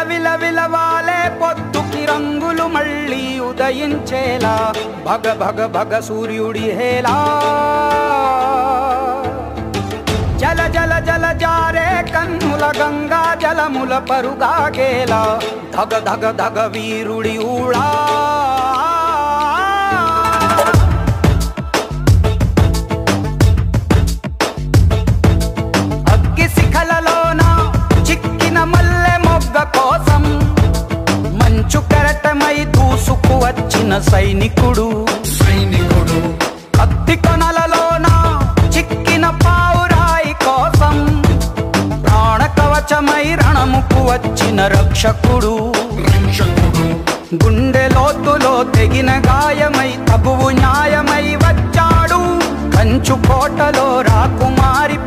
విలవిలవాలే పొద్దుకి రంగులు మళ్ళీ ఉదయించేలా భగ భగ భగ సూర్యుడి హేలా జల జల జల జారే కన్నుల గంగా జలముల పరుగాగేలా ధగ ధగ ధగ వీరుడి ఊళా అగ్గి శిఖలలోన చిక్కిన మల్లె మొగ్గ కోసం మంచు కెరటమై దూసుకు వచ్చిన సైనికుడు కత్తి కొనలలోన చిక్కిన పావురాయి కోసం ప్రాణ కవచమై రణముకు వచ్చిన రక్షకుడు గుండె లోతులో తెగిన గాయమై తగువు న్యాయమై వచ్చాడు కంచు కోటలో రాకుమారి